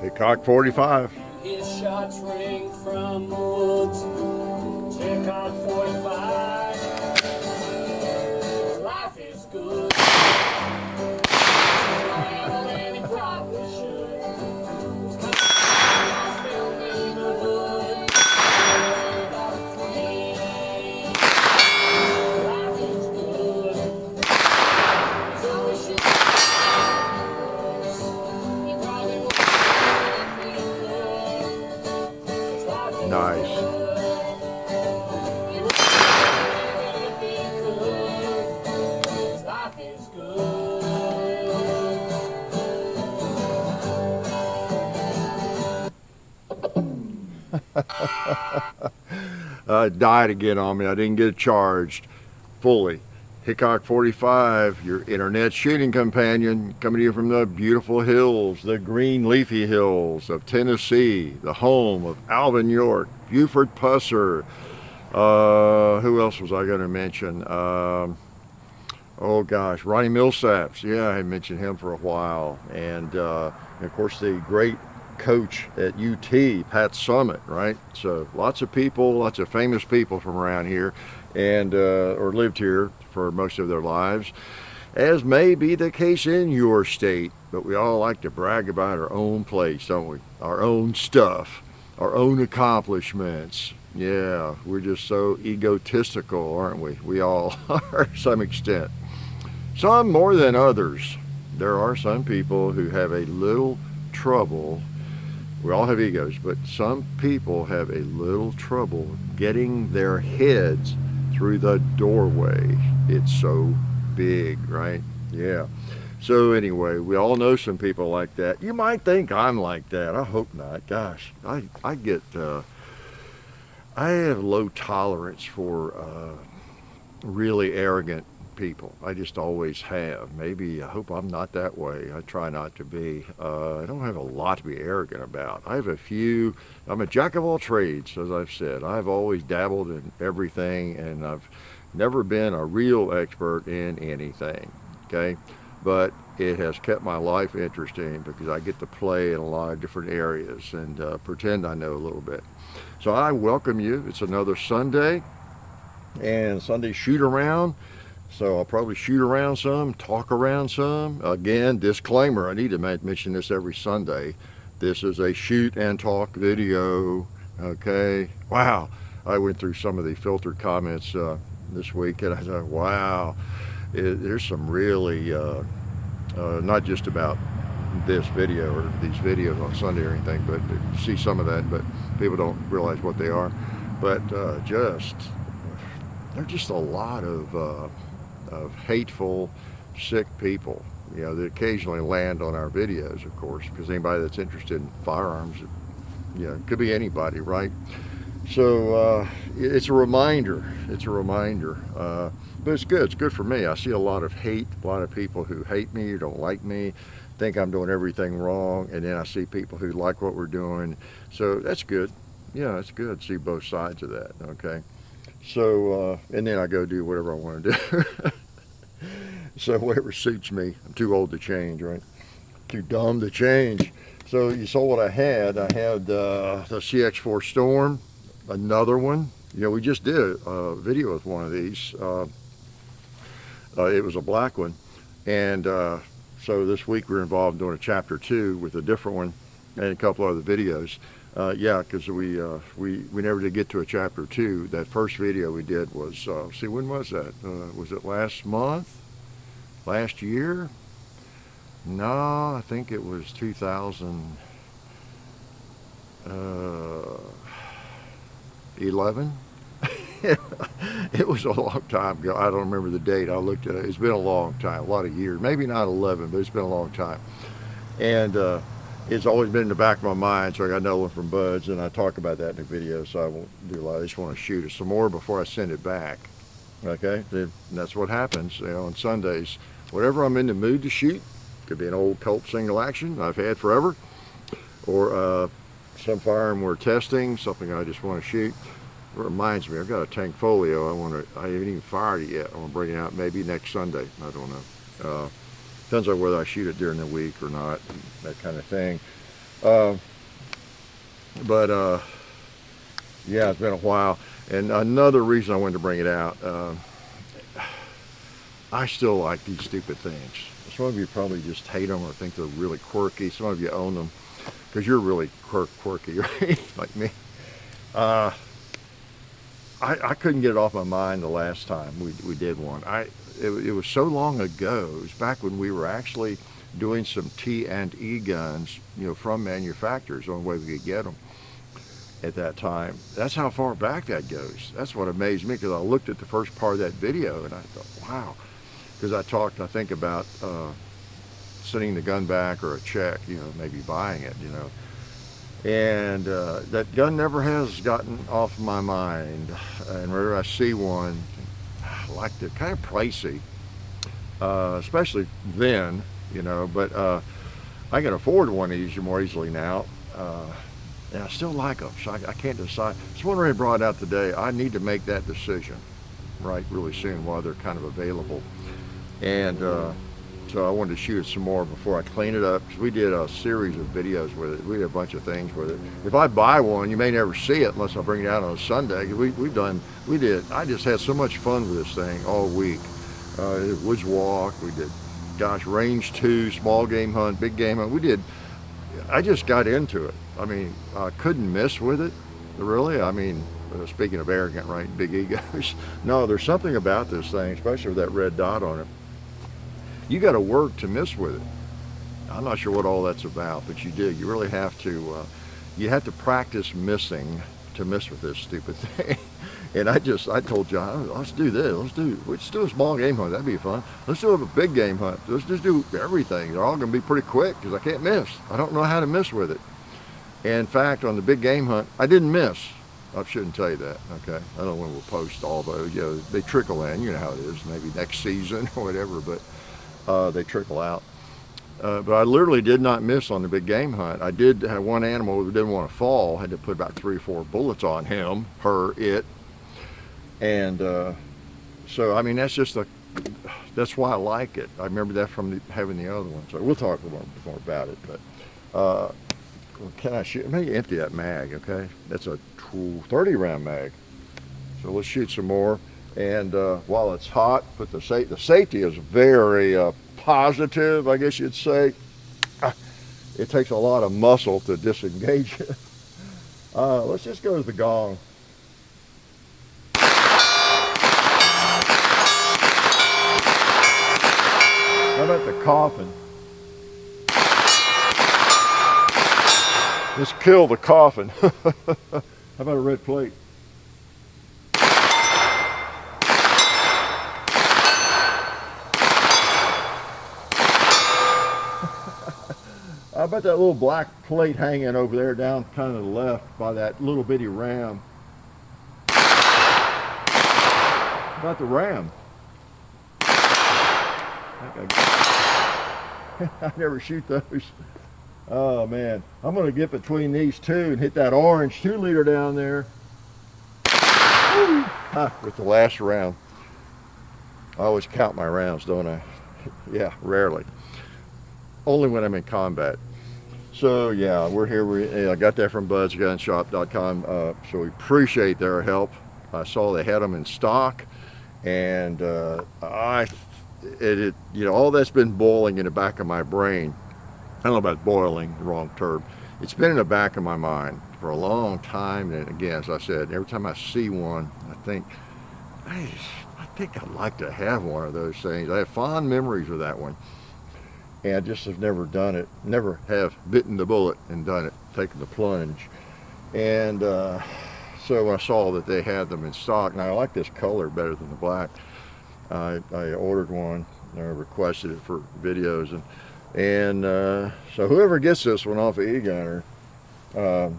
Hickok 45. His shots ring from the woods. Hickok 45. Life is good. And he probably should. It's coming in the hood. Life is good. So we should. He probably won't. Nice. Died again on me. I didn't get charged fully. Hickok 45, your internet shooting companion, coming to you from the beautiful hills, the green leafy hills of Tennessee, the home of Alvin York, Buford Pusser. Who else was I going to mention? Oh gosh, Ronnie Millsaps. Yeah, I had mentioned him for a while. And of course the great coach at UT, Pat Summitt, right? So lots of people, lots of famous people from around here, and or lived here for most of their lives, as may be the case in your state. But we all like to brag about our own place, don't we? Our own stuff, our own accomplishments. Yeah, we're just so egotistical, aren't we? We all are to some extent. Some more than others. There are some people who have a little trouble. We all have egos, but some people have a little trouble getting their heads through the doorway. It's so big, right? Yeah. So anyway, we all know some people like that. You might think I'm like that. I hope not. Gosh, I have low tolerance for really arrogant people. I just always have. Maybe, I hope I'm not that way. I try not to be. I don't have a lot to be arrogant about. I have a few. I'm a jack of all trades, as I've said. I've always dabbled in everything, and I've never been a real expert in anything, okay? But it has kept my life interesting because I get to play in a lot of different areas and pretend I know a little bit. So I welcome you. It's another Sunday, and Sunday shoot around. So I'll probably shoot around some, talk around some. Again, disclaimer, I need to mention this every Sunday. This is a shoot and talk video, okay? Wow, I went through some of the filtered comments this week, and I thought, wow, there's some really, not just about this video or these videos on Sunday or anything, but you see some of that, but people don't realize what they are. But there's just a lot of hateful, sick people, you know, that occasionally land on our videos, of course, because anybody that's interested in firearms, you know, it could be anybody, right? So it's a reminder. It's a reminder. But it's good. It's good for me. I see a lot of hate, a lot of people who hate me, don't like me, think I'm doing everything wrong, and then I see people who like what we're doing. So that's good. Yeah, it's good to see both sides of that, okay? So, and then I go do whatever I want to do. So whatever suits me. I'm too old to change, right? Too dumb to change. So you saw what I had. I had the CX4-Storm, another one. You know, we just did a video with one of these. It was a black one. And so this week we're involved in doing a chapter 2 with a different one and a couple other videos. Yeah, because we never did get to a chapter 2. That first video we did was, see, when was that? Was it last month? Last year? No, I think it was 2011. It was a long time ago. I don't remember the date. I looked at it. It's been a long time, a lot of years. Maybe not 11, but it's been a long time. And it's always been in the back of my mind, so I got another one from Buds, and I talk about that in the video, so I won't do a lot. I just want to shoot it some more before I send it back. Okay, and that's what happens, you know, on Sundays. Whatever I'm in the mood to shoot, could be an old Colt single action I've had forever, or some firearm we're testing, something I just want to shoot. It reminds me, I've got a tank folio. I haven't even fired it yet. I want to bring it out maybe next Sunday. I don't know. Depends on whether I shoot it during the week or not, that kind of thing. But yeah, it's been a while. And another reason I wanted to bring it out, I still like these stupid things. Some of you probably just hate them or think they're really quirky. Some of you own them because you're really quirky, right? Like me. I couldn't get it off my mind the last time we did one. It was so long ago. It was back when we were actually doing some T&E guns, from manufacturers. The only way we could get them at that time. That's how far back that goes. That's what amazed me, because I looked at the first part of that video and I thought, wow. Because I talked, I think, about sending the gun back or a check, maybe buying it, And that gun never has gotten off my mind. And whenever I see one, I liked it. Kind of pricey, especially then, but I can afford one more easily now. And I still like them, so I can't decide. Just wondering, I brought it out today. I need to make that decision, right, really soon while they're kind of available. And so I wanted to shoot it some more before I clean it up, because we did a series of videos with it. We did a bunch of things with it. If I buy one, you may never see it unless I bring it out on a Sunday. I just had so much fun with this thing all week. Woods walk, we did, range 2, small game hunt, big game hunt. I just got into it. I mean, I couldn't miss with it, really. I mean, speaking of arrogant, right, big egos. No, there's something about this thing, especially with that red dot on it. You got to work to miss with it. I'm not sure what all that's about, but you do. You really have to. You have to practice missing to miss with this stupid thing. And I told John, let's do this. Let's do a small game hunt. That'd be fun. Let's do a big game hunt. Let's just do everything. They're all going to be pretty quick because I can't miss. I don't know how to miss with it. And in fact, on the big game hunt, I didn't miss. I shouldn't tell you that, okay? I don't know when we'll post all those. They trickle in. You know how it is. Maybe next season or whatever, but they trickle out. But I literally did not miss on the big game hunt. I did have one animal who didn't want to fall. Had to put about 3 or 4 bullets on him, her, it. And so, I mean, that's why I like it. I remember that from having the other one. So we'll talk a little more about it. But can I shoot? Let me empty that mag, okay? That's a 30 round mag. So let's shoot some more. And while it's hot, put the safety is very positive, I guess you'd say. It takes a lot of muscle to disengage it. Let's just go to the gong. How about the coffin? Let's kill the coffin. How about a red plate? How about that little black plate hanging over there down kind of the left by that little bitty ram? How about the ram? I never shoot those. Oh man, I'm gonna get between these two and hit that orange 2-liter down there. With the last round. I always count my rounds, don't I? Yeah, rarely. Only when I'm in combat. So yeah, we're here. I got that from budsgunshop.com. So we appreciate their help. I saw they had them in stock, and all that's been boiling in the back of my brain. I don't know about boiling, the wrong term. It's been in the back of my mind for a long time. And again, as I said, every time I see one, I think I'd like to have one of those things. I have fond memories of that one. And I just have never done it, never have bitten the bullet and done it, taken the plunge. And so when I saw that they had them in stock, and I like this color better than the black, I ordered one, and I requested it for videos. And so whoever gets this one off of eGunner, I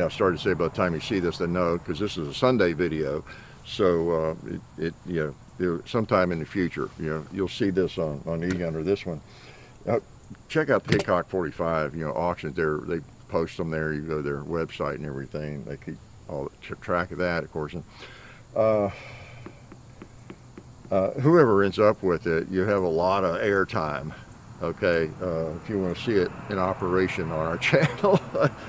started to say by the time you see this, they know, because this is a Sunday video. So sometime in the future, you'll see this on eGunner, this one. Check out the Hickok 45, auctions there. They post them there. You go to their website and everything. They keep all track of that, of course. And whoever ends up with it, you have a lot of airtime Okay, if you want to see it in operation on our channel,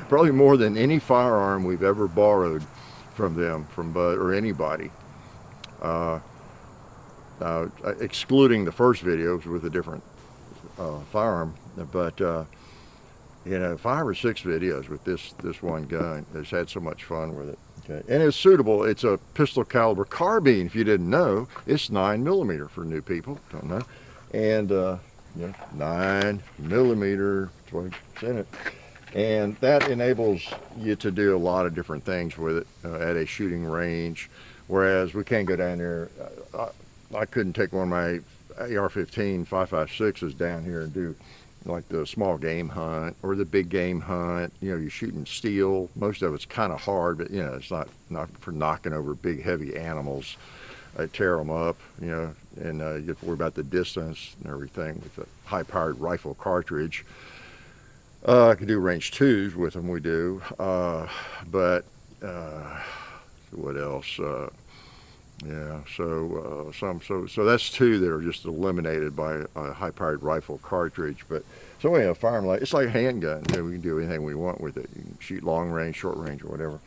probably more than any firearm we've ever borrowed from them, from Bud or anybody. Uh, Excluding the first videos with a different firearm, but you know, 5 or 6 videos with this one gun. Has had so much fun with it. Okay, and it's suitable. It's a pistol caliber carbine. If you didn't know, it's 9mm for new people. Don't know, and yeah, 9mm. That's what it's in it, and that enables you to do a lot of different things with it at a shooting range. Whereas we can't go down there. I couldn't take one of my AR-15 5.56s down here and do like the small game hunt or the big game hunt. You know, you're shooting steel. Most of it's kind of hard, but you know, it's not for knocking over big heavy animals. I tear them up, you know, and you have to worry about the distance and everything with a high-powered rifle cartridge. I can do range 2s with them. We do, but what else? Yeah, so that's 2 that are just eliminated by a high-powered rifle cartridge. But so we have a firearm like it's like a handgun. You know, we can do anything we want with it. You can shoot long range, short range, or whatever.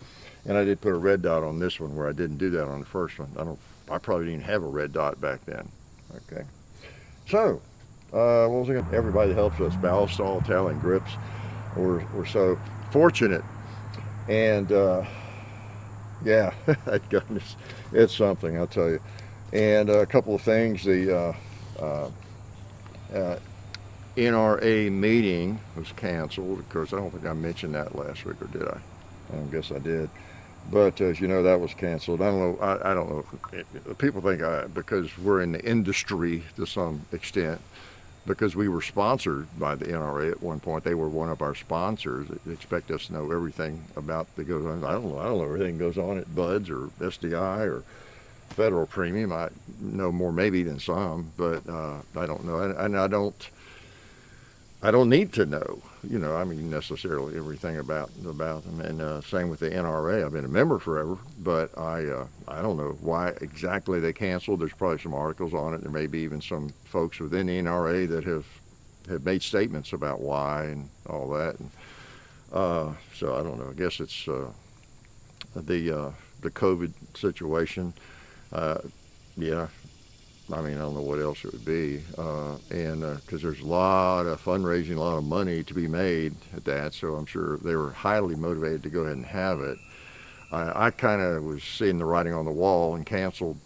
And I did put a red dot on this one where I didn't do that on the first one. I probably didn't have a red dot back then. Okay, so what was I gonna? Everybody that helps us, Ballistol, Talon Grips, we're so fortunate, and yeah, that gun is, it's something, I'll tell you. And a couple of things, the NRA meeting was canceled. Of course, I don't think I mentioned that last week, or did I? I don't guess I did. But as you know, that was canceled. I don't know. I don't know. People think because we're in the industry to some extent, because we were sponsored by the NRA at one point. They were one of our sponsors. They expect us to know everything about that goes on. I don't know everything goes on at Buds or SDI or Federal Premium. I know more maybe than some, but I don't know, and I don't need to know. You know, I mean, necessarily everything about them. And same with the NRA. I've been a member forever, but I don't know why exactly they canceled. There's probably some articles on it. There may be even some folks within the NRA that have made statements about why and all that. And so I don't know. I guess it's the COVID situation. Yeah. I mean, I don't know what else it would be, and because there's a lot of fundraising, a lot of money to be made at that, so I'm sure they were highly motivated to go ahead and have it. I kind of was seeing the writing on the wall and canceled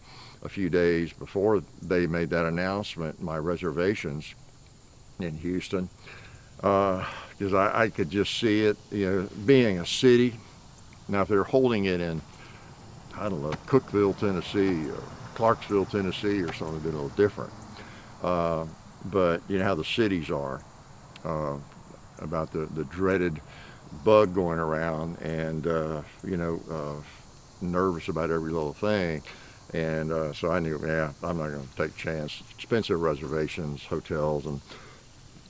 a few days before they made that announcement, my reservations in Houston, because I could just see it, you know, being a city. Now, if they're holding it in, I don't know, Cookeville, Tennessee, or Clarksville, Tennessee, or something, a little different. But you know how the cities are, about the dreaded bug going around, and you know, nervous about every little thing. And so I knew, yeah, I'm not going to take a chance. Expensive reservations, hotels, and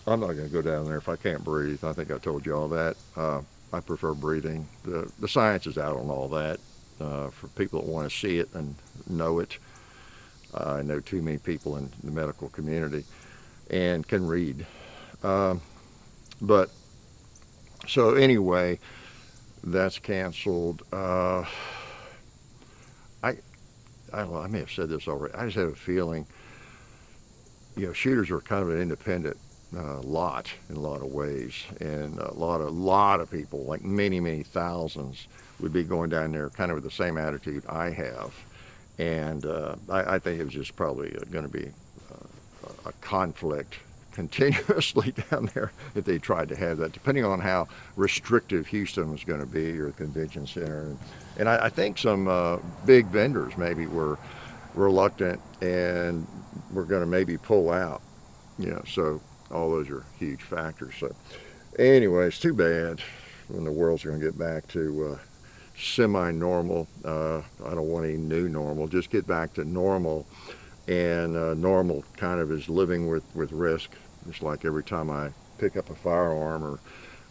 I'm not going to go down there if I can't breathe. I think I told you all that. I prefer breathing. The science is out on all that. For people that want to see it and know it. I know too many people in the medical community and can read. But so anyway, that's canceled. I don't know, I may have said this already. I just have a feeling, you know, shooters are kind of an independent lot in a lot of ways, and a lot of people, like many thousands, would be going down there kind of with the same attitude I have. And I think it was just probably going to be a conflict continuously down there if they tried to have that, depending on how restrictive Houston was going to be, or the convention center. And I think some big vendors maybe were reluctant and were going to maybe pull out. You know, so all those are huge factors. So anyway, it's too bad when the world's going to get back to semi-normal. I don't want any new normal. Just get back to normal, and normal kind of is living with risk. It's like every time I pick up a firearm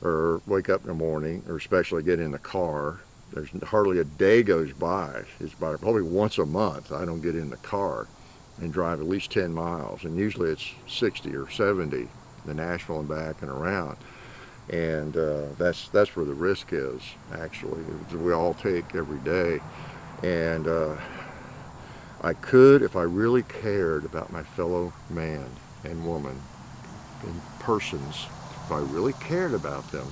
or wake up in the morning, or especially get in the car, there's hardly a day goes by. It's probably once a month I don't get in the car and drive at least 10 miles, and usually it's 60 or 70 the Nashville and back and around. And that's where the risk is, actually. We all take every day. And I could, if I really cared about my fellow man and woman and persons, if I really cared about them,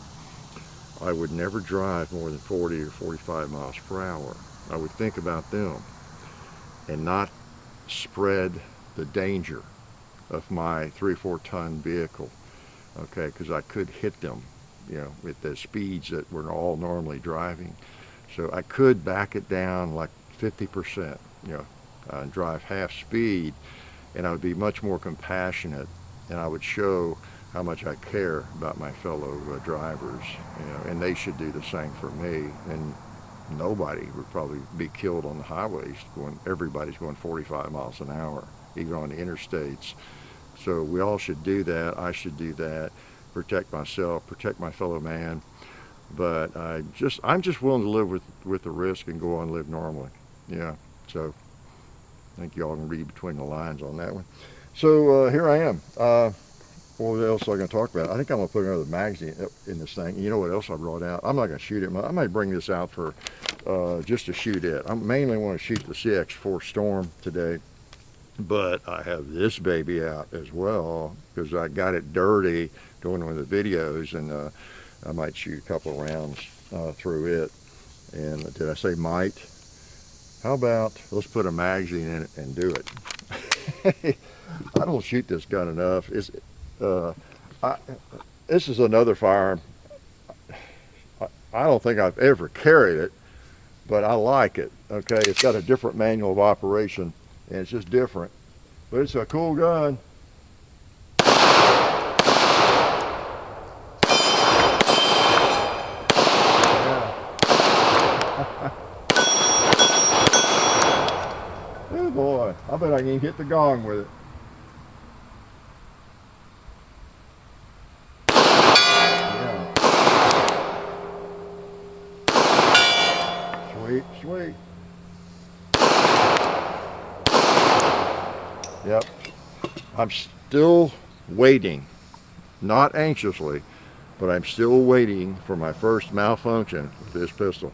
I would never drive more than 40 or 45 miles per hour. I would think about them and not spread the danger of my 3 or 4 ton vehicle, okay, because I could hit them, you know, with the speeds that we're all normally driving. So I could back it down like 50%, you know, and drive half speed, and I would be much more compassionate, and I would show how much I care about my fellow drivers, you know, and they should do the same for me. And nobody would probably be killed on the highways everybody's going 45 miles an hour, even on the interstates. So we all should do that. I should do that. Protect myself, protect my fellow man. But I'm just willing to live with the risk and go on and live normally. Yeah. So I think y'all can read between the lines on that one. So here I am. What else am I going to talk about? I think I'm going to put another magazine in this thing. You know what else I brought out? I'm not going to shoot it. I might bring this out for just to shoot it. I mainly want to shoot the CX4-Storm today, but I have this baby out as well because I got it dirty doing one of the videos, and I might shoot a couple of rounds through it. And did I say might? How about let's put a magazine in it and do it? I don't shoot this gun enough. This is another firearm. I don't think I've ever carried it, but I like it. Okay, it's got a different manual of operation, and it's just different. But it's a cool gun. Oh boy, I bet I can hit the gong with it. Sweet. Yep. I'm still waiting, not anxiously, but I'm still waiting for my first malfunction with this pistol.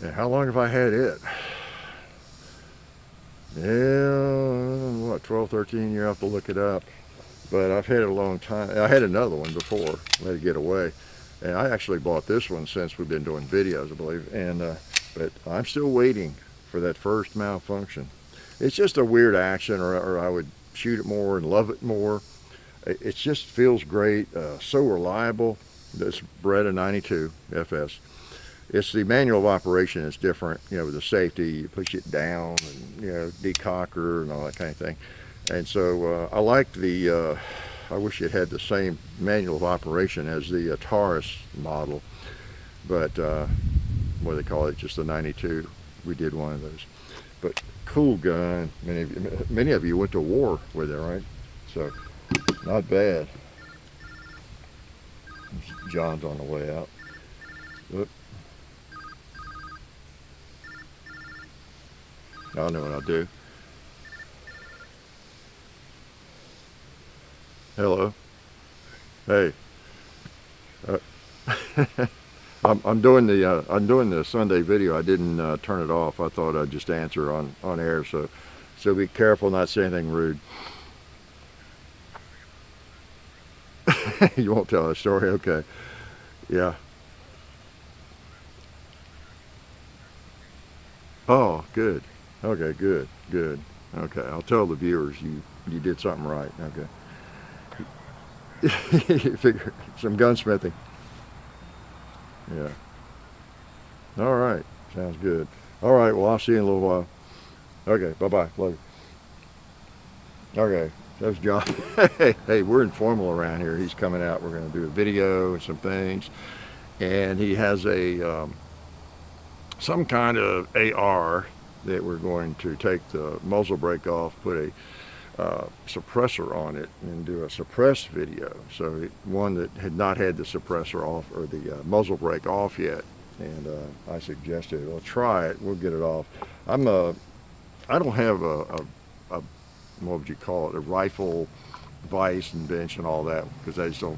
And how long have I had it? Yeah, what, 12, 13 years? I have to look it up. But I've had it a long time. I had another one before, let it get away. And I actually bought this one since we've been doing videos, I believe. And but I'm still waiting for that first malfunction. It's just a weird action, or I would shoot it more and love it more. It just feels great, so reliable. This Beretta 92 FS. It's the manual of operation is different, you know, with the safety, you push it down and, you know, decocker and all that kind of thing. And so I like the, I wish it had the same manual of operation as the Taurus model, but what do they call it, just the 92. We did one of those. But cool gun. Many of you went to war with it, right? So not bad. John's on the way out. Oop. I know what I'll do. Hello. Hey. I'm doing the Sunday video. I didn't turn it off. I thought I'd just answer on air. So be careful not to say anything rude. You won't tell a story. Okay. Yeah. Oh, good. Okay, good. Okay, I'll tell the viewers you did something right. Okay. You figure some gunsmithing. Yeah. All right. Sounds good. All right. Well, I'll see you in a little while. Okay. Bye-bye. Love you. Okay. That's John. Hey, we're informal around here. He's coming out. We're going to do a video and some things. And he has a some kind of AR that we're going to take the muzzle brake off, put a suppressor on it, and do a suppressed video. So one that had not had the suppressor off or the muzzle brake off yet, and I suggested, well, try it. We'll get it off. I don't have a what would you call it, a rifle vise and bench and all that, because I just don't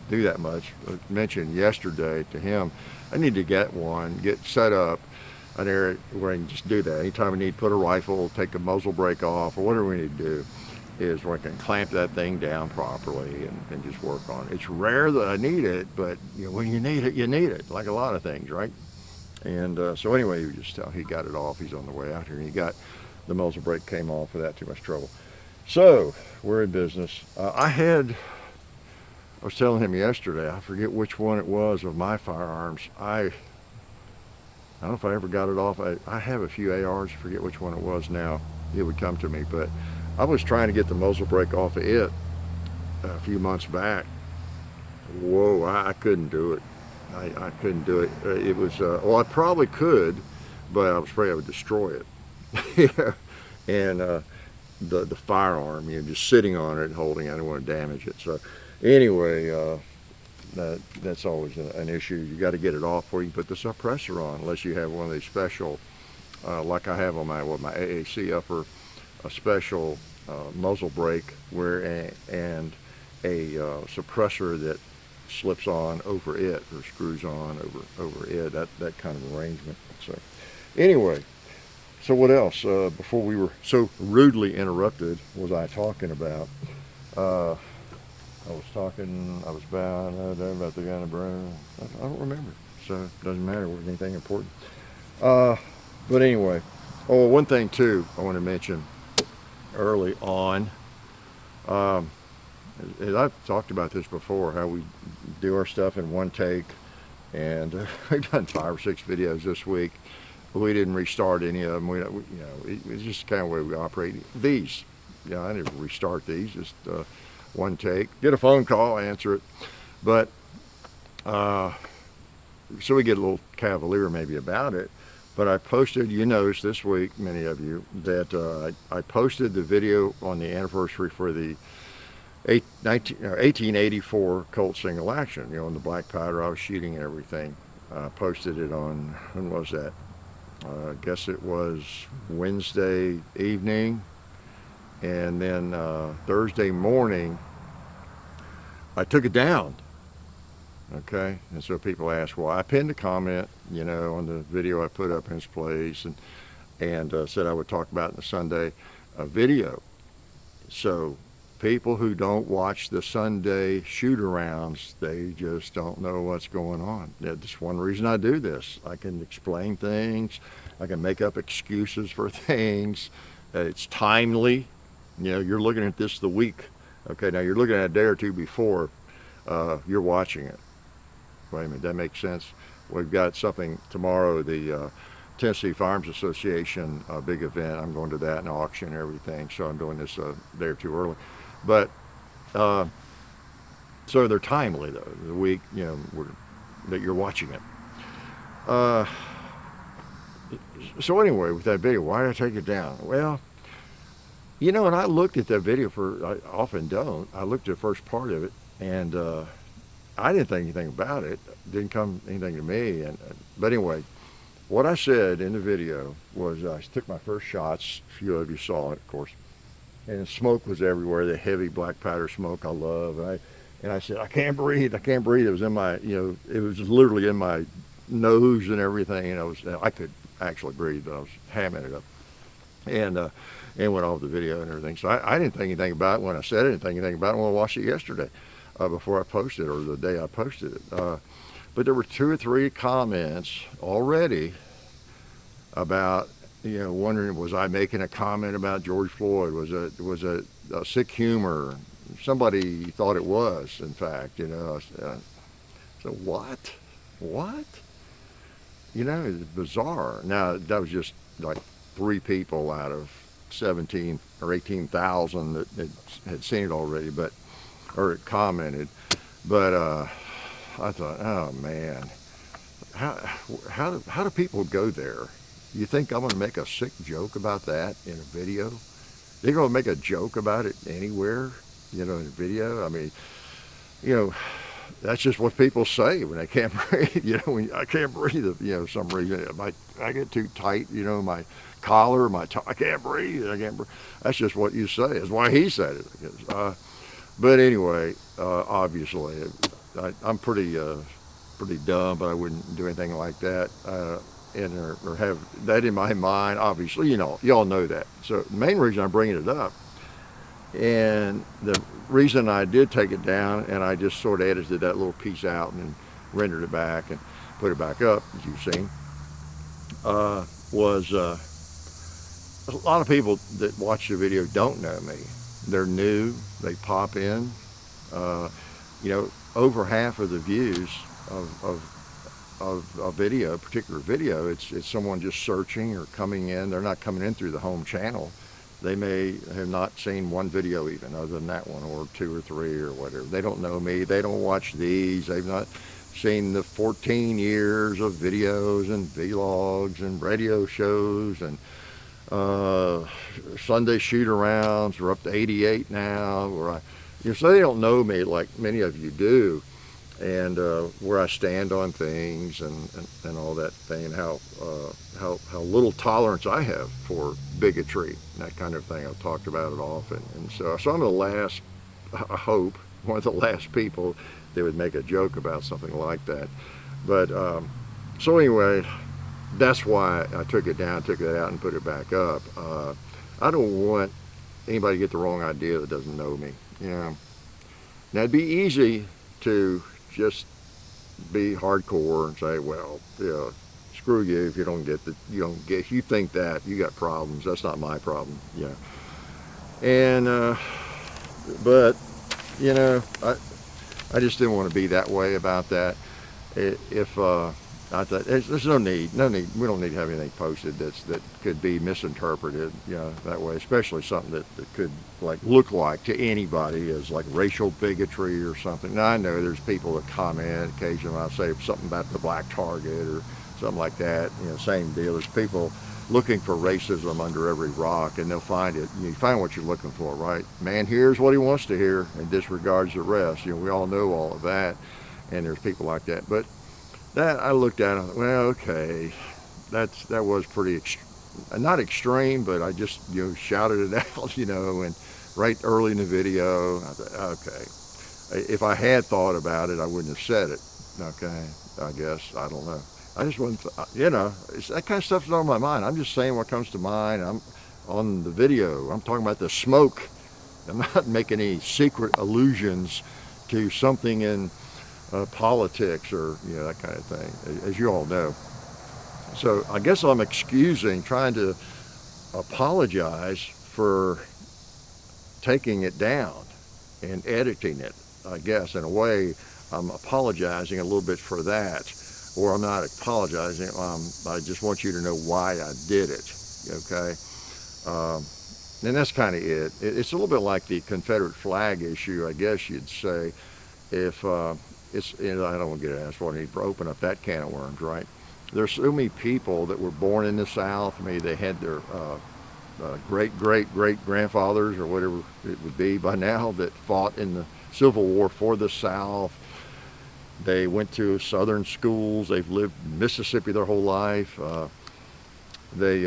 do that much. I mentioned yesterday to him, I need to get one, get set up an area where I can just do that. Anytime we need to put a rifle, take a muzzle brake off, or whatever we need to do, is where I can clamp that thing down properly and just work on it. It's rare that I need it, but when you need it, you need it, like a lot of things, right? And so anyway, you just tell he got it off. He's on the way out here, and he got the muzzle brake came off without too much trouble. So we're in business. I was telling him yesterday, I forget which one it was of my firearms. I don't know if I ever got it off. I have a few ARs, I forget which one it was now. It would come to me, but I was trying to get the muzzle brake off of it a few months back. Whoa, I couldn't do it. I couldn't do it. It was, well, I probably could, but I was afraid I would destroy it. And the firearm, just sitting on it and holding it, I didn't want to damage it. So anyway, that's always an issue. You got to get it off before you put the suppressor on, unless you have one of these special, like I have on my AAC upper, a special muzzle brake and a suppressor that slips on over it or screws on over it. That kind of arrangement. So anyway, so what else? Before we were so rudely interrupted, was I talking about? I was about the gun of burn. I don't remember, so it doesn't matter with anything important. But anyway, one thing too I want to mention early on. I've talked about this before, how we do our stuff in one take, and we've done 5 or 6 videos this week. We didn't restart any of them. It's just kind of the way we operate. These, I didn't restart these. Just one take. Get a phone call, answer it. But so we get a little cavalier maybe about it. But I posted, you noticed this week, many of you, that I posted the video on the anniversary for the 1884 Colt single action, in the black powder I was shooting and everything. Posted it on, when was that? I guess it was Wednesday evening, and then Thursday morning I took it down. Okay, and so people ask, well, I pinned a comment, on the video I put up in its place, and said I would talk about it in the Sunday video. So people who don't watch the Sunday shoot-arounds, they just don't know what's going on. That's one reason I do this. I can explain things. I can make up excuses for things. It's timely. You're looking at this the week. Okay, now you're looking at a day or two before you're watching it. Wait a minute, that makes sense. We've got something tomorrow, the Tennessee Firearms Association big event. I'm going to that, and auction and everything, so I'm doing this a day or two early. But so they're timely though, the week that you're watching it. So anyway, with that video, why did I take it down? Well, and I looked at that video I often don't. I looked at the first part of it, and I didn't think anything about it. Didn't come anything to me. But anyway, what I said in the video was I took my first shots. A few of you saw it, of course. And smoke was everywhere, the heavy black powder smoke I love. And I said, I can't breathe. It was in my, it was literally in my nose and everything. And I could actually breathe, but I was hamming it up. And went off the video and everything. So I didn't think anything about it when I said it. I didn't think anything about it when I watched it yesterday before I posted it, or the day I posted it. But there were 2 or 3 comments already about, wondering, was I making a comment about George Floyd? Was it a sick humor? Somebody thought it was, in fact, So what? It's bizarre. Now, that was just like 3 people out of 17 or 18,000 that had seen it already, or commented. But I thought, oh man, how do people go there? You think I'm going to make a sick joke about that in a video? They're going to make a joke about it anywhere, in a video? I mean, that's just what people say when they can't breathe. When I can't breathe, some reason I get too tight, my collar, I can't breathe. That's just what you say. That's why he said it. But anyway, obviously, I'm pretty dumb, but I wouldn't do anything like that. Or have that in my mind. Obviously, y'all know that. So the main reason I'm bringing it up, and the reason I did take it down, and I just sort of edited that little piece out and rendered it back and put it back up, as you've seen, was a lot of people that watch the video don't know me. They're new. They pop in. Over half of the views of a video, a particular video, it's someone just searching or coming in. They're not coming in through the home channel. They may have not seen one video even, other than that one, or two or three or whatever. They don't know me. They don't watch these. They've not seen the 14 years of videos and vlogs and radio shows and Sunday shoot-arounds. We're up to 88 now. So they don't know me like many of you do, and where I stand on things and all that thing, and how little tolerance I have for bigotry and that kind of thing. I've talked about it often, and so I'm the last, I hope, one of the last people that would make a joke about something like that. But so anyway, that's why I took it down, took it out, and put it back up. I don't want anybody to get the wrong idea that doesn't know me. Now it'd be easy to just be hardcore and say, well, screw you if if you think that, you got problems. That's not my problem. And but I just didn't want to be that way about that. If I thought there's no need. We don't need to have anything posted that could be misinterpreted, that way. Especially something that could look like to anybody as like racial bigotry or something. Now I know there's people that comment occasionally. I say something about the black target or something like that. Same deal. There's people looking for racism under every rock, and they'll find it. You find what you're looking for, right? Man hears what he wants to hear and disregards the rest. We all know all of that, and there's people like that. But that I looked at and thought, well, okay, that was pretty not extreme, but I just shouted it out, and right early in the video, I thought, okay, if I had thought about it, I wouldn't have said it. Okay, I guess, I don't know. I just wouldn't, it's, that kind of stuff's not on my mind. I'm just saying what comes to mind. I'm on the video. I'm talking about the smoke. I'm not making any secret allusions to something in politics or that kind of thing, as you all know. So I guess I'm trying to apologize for taking it down and editing it. I guess in a way I'm apologizing a little bit for that, or I'm not apologizing. I just want you to know why I did it. Okay. And that's kind of it. It's a little bit like the Confederate flag issue, I guess you'd say. If I don't want to get asked for it, to open up that can of worms, right? There's so many people that were born in the South. Maybe they had their great grandfathers or whatever it would be by now that fought in the Civil War for the South. They went to Southern schools. They've lived in Mississippi their whole life. They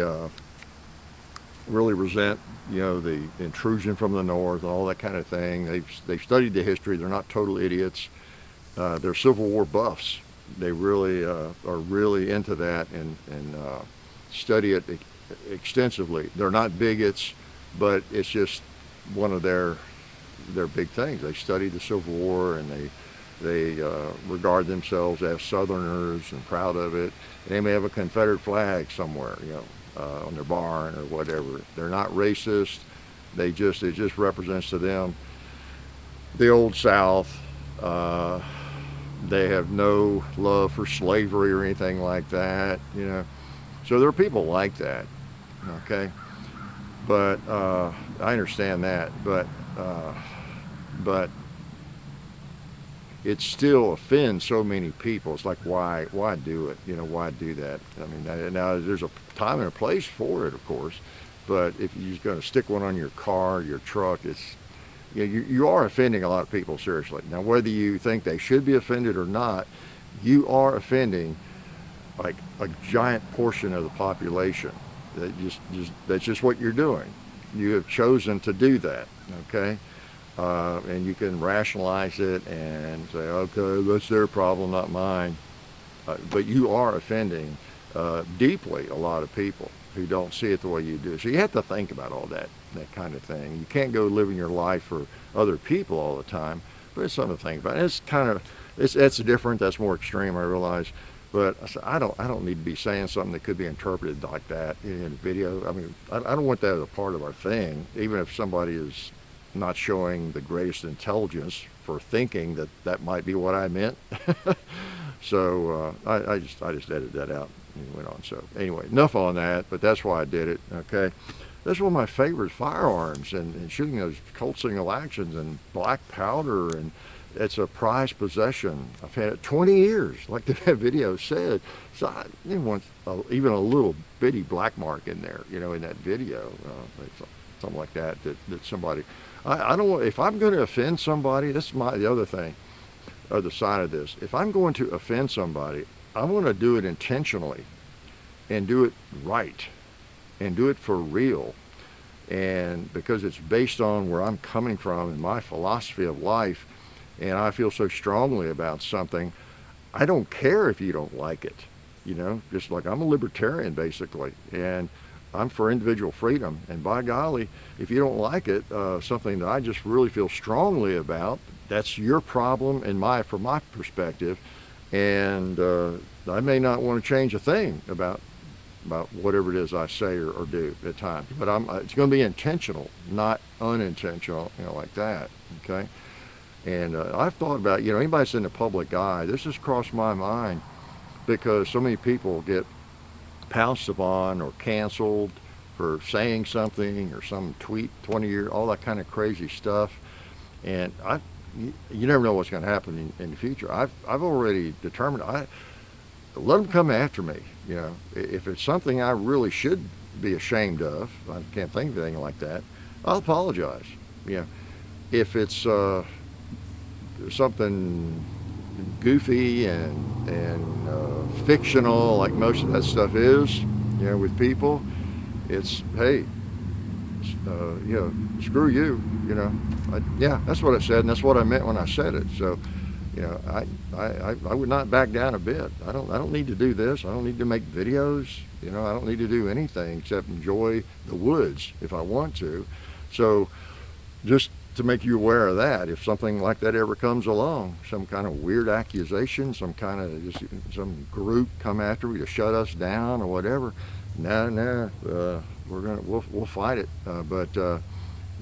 really resent, the intrusion from the North and all that kind of thing. They've studied the history. They're not total idiots. They're Civil War buffs. They really are really into that and study it extensively. They're not bigots, but it's just one of their big things. They study the Civil War and they regard themselves as Southerners and proud of it. They may have a Confederate flag somewhere, on their barn or whatever. They're not racist. It just represents to them the old South. They have no love for slavery or anything like that, So there are people like that, okay? But I understand that, but it still offends so many people. It's like, why do it? Why do that? I mean, now there's a time and a place for it, of course, but if you're just going to stick one on your car, your truck, you are offending a lot of people, seriously. Now, whether you think they should be offended or not, you are offending like a giant portion of the population. That's just what you're doing. You have chosen to do that, okay? and you can rationalize it and say, okay, that's their problem, not mine. But you are offending deeply a lot of people who don't see it the way you do. So you have to think about all that kind of thing. You can't go living your life for other people all the time, but it's something to think about. And it's kind of, it's different. That's more extreme, I realize. But I don't need to be saying something that could be interpreted like that in a video. I mean, I don't want that as a part of our thing, even if somebody is not showing the greatest intelligence for thinking that that might be what I meant. So I just edited that out and went on. So anyway, enough on that, but that's why I did it, okay? That's one of my favorite firearms, and shooting those Colt single actions and black powder, and it's a prized possession. I've had it 20 years, like that video said. So I didn't want even a little bitty black mark in there, you know, in that video, something like that somebody, I don't want, if I'm going to offend somebody, this is the other thing, other side of this. If I'm going to offend somebody, I want to do it intentionally and do it right and do it for real. And because it's based on where I'm coming from and my philosophy of life, and I feel so strongly about something, I don't care if you don't like it. You know, just like I'm a libertarian basically, and I'm for individual freedom. And by golly, if you don't like it, something that I just really feel strongly about, that's your problem and from my perspective. And I may not want to change a thing about whatever it is I say or do at times. But it's going to be intentional, not unintentional, you know, like that, okay? And I've thought about, you know, anybody that's in the public eye, this has crossed my mind because so many people get pounced upon or canceled for saying something or some tweet 20 years, all that kind of crazy stuff. And you never know what's going to happen in the future. I've already determined, let them come after me. You know, if it's something I really should be ashamed of, I can't think of anything like that, I'll apologize. You know, if it's something goofy and fictional, like most of that stuff is, you know, with people, it's, hey, you know, screw you, you know. Yeah, that's what I said, and that's what I meant when I said it. So, you know, I would not back down a bit. I don't need to do this. I don't need to make videos. You know, I don't need to do anything except enjoy the woods if I want to. So, just to make you aware of that, if something like that ever comes along, some kind of weird accusation, some kind of just some group come after me to shut us down or whatever, we'll fight it, but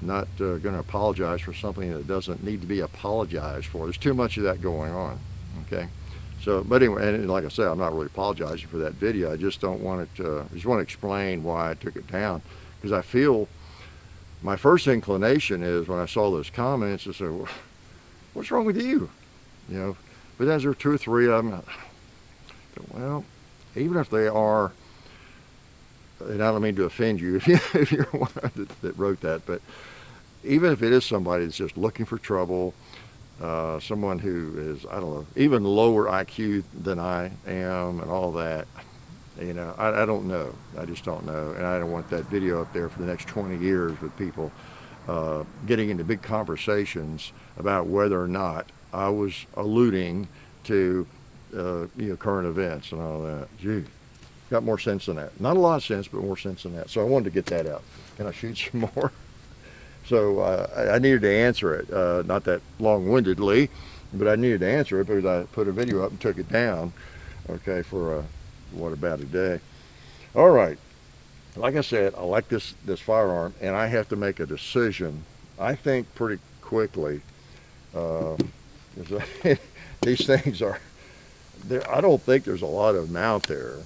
not going to apologize for something that doesn't need to be apologized for. There's too much of that going on. Okay, so but anyway, and like I said, I'm not really apologizing for that video. I just don't want it to, I just want to explain why I took it down, because I feel my first inclination is when I saw those comments, I said, well, what's wrong with you? You know, but as there are 2 or 3 of them, well, even if they are, and I don't mean to offend you if you're one that wrote that, but even if it is somebody that's just looking for trouble, someone who is, I don't know, even lower IQ than I am and all that, you know, I don't know. I just don't know. And I don't want that video up there for the next 20 years with people getting into big conversations about whether or not I was alluding to you know, current events and all that. Gee, got more sense than that. Not a lot of sense, but more sense than that. So I wanted to get that out. Can I shoot you more? So I needed to answer it, not that long-windedly, but I needed to answer it because I put a video up and took it down, okay, for what, about a day. All right, like I said, I like this firearm, and I have to make a decision, I think, pretty quickly. These things are, I don't think there's a lot of them out there.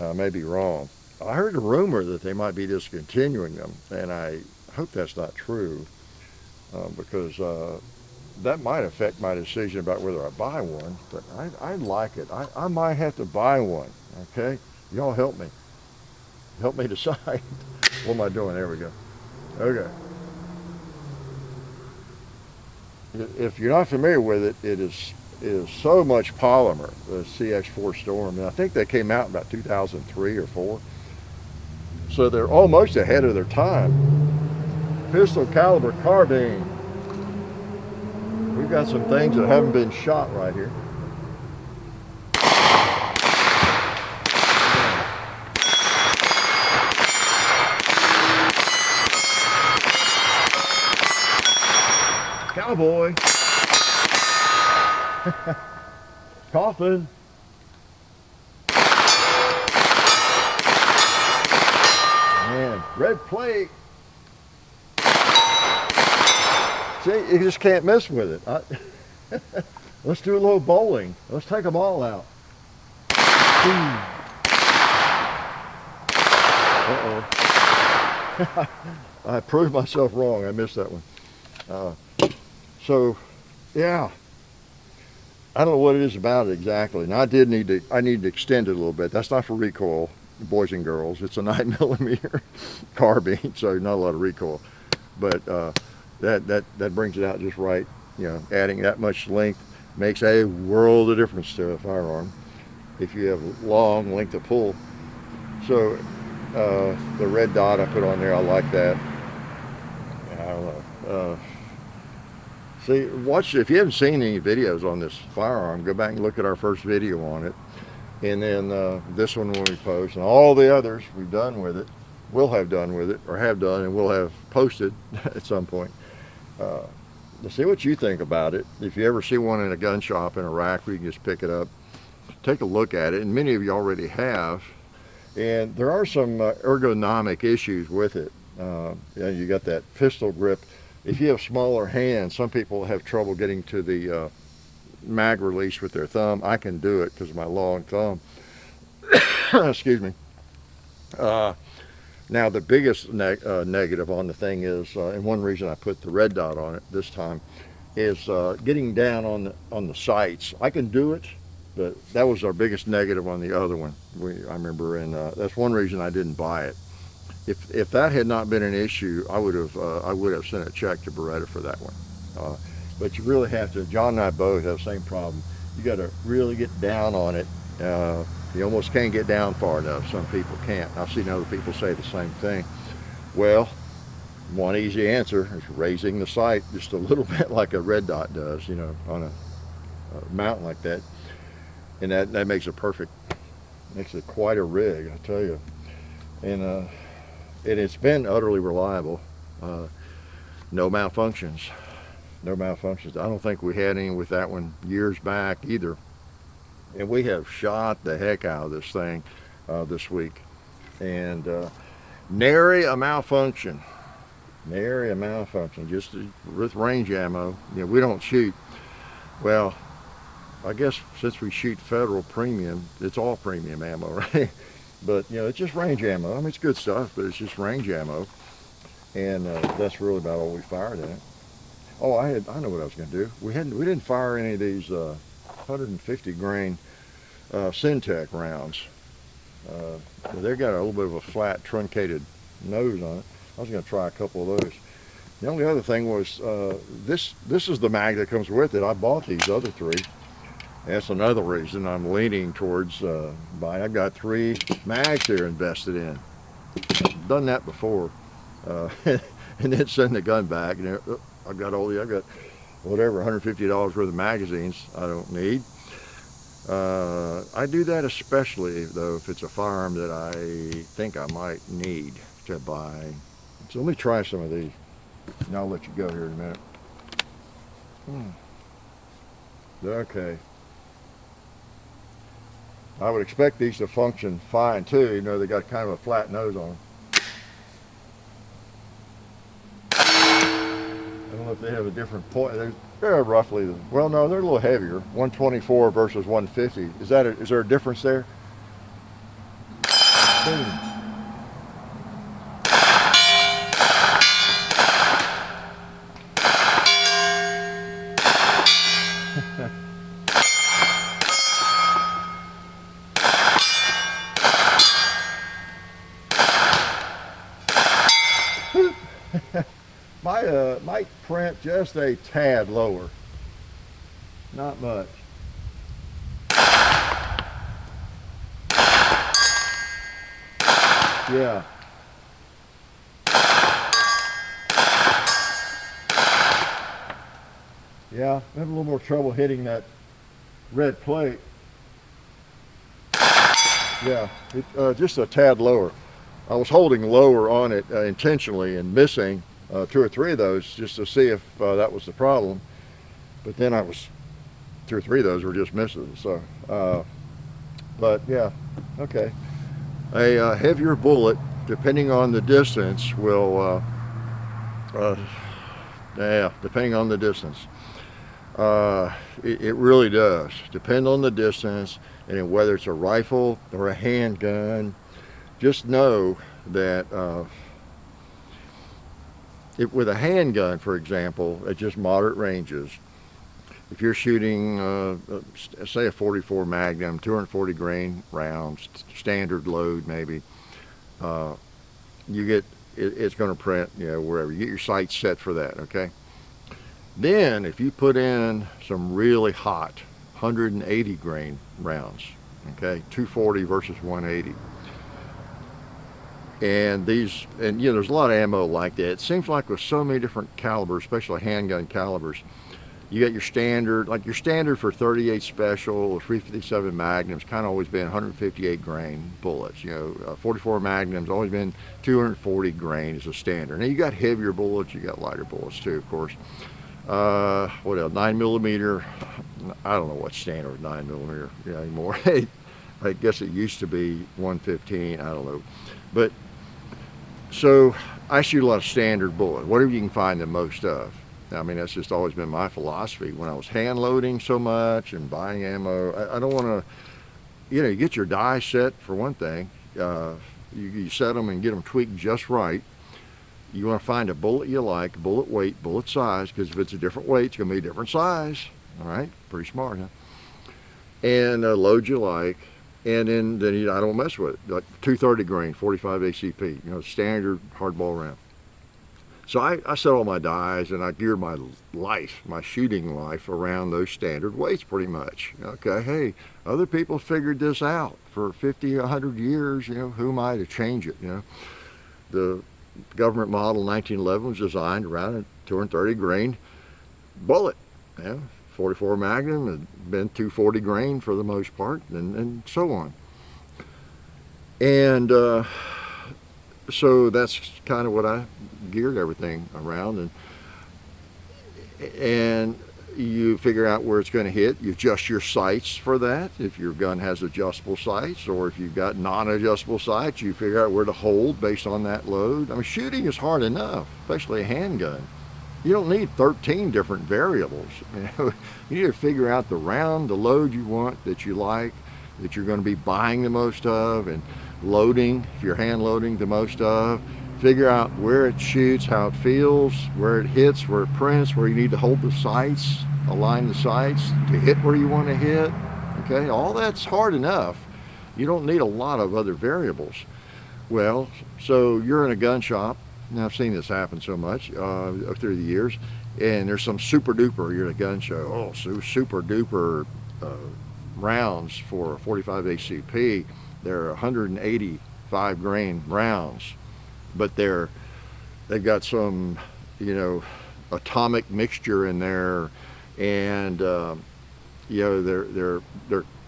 I may be wrong. I heard a rumor that they might be discontinuing them, and I hope that's not true, because that might affect my decision about whether I buy one, but I like it. I might have to buy one, okay? Y'all help me. Help me decide. What am I doing? There we go. Okay. If you're not familiar with it, it is so much polymer, the CX4-Storm, and I think they came out in about 2003 or 4. So they're almost ahead of their time. Pistol caliber carbine. we've got some things that haven't been shot right here. Cowboy. Coffin. Man, red plate. See, you just can't mess with it. Let's do a little bowling. Let's take them all out. Uh-oh. I proved myself wrong. I missed that one. So, yeah. I don't know what it is about it exactly. And I need to extend it a little bit. That's not for recoil, boys and girls. It's a 9mm carbine, so not a lot of recoil. But that brings it out just right. You know, adding that much length makes a world of difference to a firearm if you have a long length of pull. So the red dot I put on there, I like that. I don't know. See, watch, if you haven't seen any videos on this firearm, go back and look at our first video on it. And then this one when we post, and all the others we've done with it, will have done with it, or have done, and will have posted at some point. To see what you think about it. If you ever see one in a gun shop in a rack where you can just pick it up, take a look at it, and many of you already have. And there are some ergonomic issues with it. You got that pistol grip. If you have smaller hands, some people have trouble getting to the mag release with their thumb. I can do it because of my long thumb. Excuse me. Now the biggest negative on the thing is, and one reason I put the red dot on it this time, is getting down on the sights. I can do it, but that was our biggest negative on the other one. I remember, and that's one reason I didn't buy it. If that had not been an issue, I would have sent a check to Beretta for that one. But you really have to. John and I both have the same problem. You got to really get down on it. You almost can't get down far enough. Some people can't. I've seen other people say the same thing. Well, one easy answer is raising the sight just a little bit like a red dot does, you know, on a mount like that. And that makes it perfect. Makes it quite a rig, I tell you. And it's been utterly reliable. No malfunctions. No malfunctions. I don't think we had any with that one years back either. And we have shot the heck out of this thing this week. And nary a malfunction. Nary a malfunction. Just with range ammo. You know, we don't shoot. Well, I guess since we shoot federal premium, it's all premium ammo, right? But, you know, it's just range ammo. I mean, it's good stuff, but it's just range ammo. And that's really about all we fired in it. Oh, I know what I was going to do. We didn't fire any of these 150 grain Syntech rounds. They've got a little bit of a flat, truncated nose on it. I was going to try a couple of those. The only other thing was this is the mag that comes with it. I bought these other three. That's another reason I'm leaning towards buying. I've got 3 mags here invested in. I've done that before. And then send the gun back. And I got whatever, $150 worth of magazines I don't need. I do that especially though if it's a firearm that I think I might need to buy. So let me try some of these, and I'll let you go here in a minute. Okay. I would expect these to function fine too, even though they got kind of a flat nose on them. I don't know if they have a different point. They're roughly, well, no, they're a little heavier. 124 versus 150. Is there a difference there? Might print just a tad lower. Not much. Yeah. Yeah, I have a little more trouble hitting that red plate. Yeah, just a tad lower. I was holding lower on it intentionally and missing 2 or 3 of those just to see if that was the problem. But then 2 or 3 of those were just misses. So, but yeah, okay. A heavier bullet, depending on the distance, will, yeah, depending on the distance. It really does depend on the distance and whether it's a rifle or a handgun. Just know that with a handgun, for example, at just moderate ranges, if you're shooting, say a 44 Magnum, 240 grain rounds, standard load maybe, it's going to print, wherever. You get your sights set for that, okay? Then, if you put in some really hot 180 grain rounds, okay, 240 versus 180, and there's a lot of ammo like that. It seems like with so many different calibers, especially handgun calibers, you got your standard for 38 special or 357 Magnums, kind of always been 158 grain bullets. 44 Magnums always been 240 grain is a standard. Now you got heavier bullets, you got lighter bullets too, of course. What else? 9mm. I don't know what's standard with 9mm anymore. I guess it used to be 115. I don't know. But so I shoot a lot of standard bullets, whatever you can find the most of. I mean, that's just always been my philosophy. When I was hand loading so much and buying ammo, I don't want to, you get your die set for one thing. You set them and get them tweaked just right. You want to find a bullet you like, bullet weight, bullet size, because if it's a different weight, it's going to be a different size. All right, pretty smart, huh? And a load you like, and then I don't mess with it. Like 230 grain, 45 ACP, standard hardball round. So I set all my dies and I geared my shooting life around those standard weights pretty much. Okay, hey, other people figured this out for 50, 100 years, who am I to change it, The government model 1911 was designed around a 230 grain bullet. 44 Magnum had been 240 grain for the most part, and so on. And so that's kind of what I geared everything around, and you figure out where it's going to hit. You adjust your sights for that. If your gun has adjustable sights, or if you've got non-adjustable sights, you figure out where to hold based on that load. I mean, shooting is hard enough, especially a handgun. You don't need 13 different variables. You need to figure out the round, the load you want, that you like, that you're going to be buying the most of, and loading, if you're hand loading, the most of. Figure out where it shoots, how it feels, where it hits, where it prints, where you need to hold the sights, align the sights to hit where you want to hit. Okay, all that's hard enough. You don't need a lot of other variables. Well, so you're in a gun shop. Now, I've seen this happen so much through the years, and there's some super duper, you're at a gun show, super duper rounds for 45 ACP. They're 185 grain rounds, but they've got some, atomic mixture in there, and they're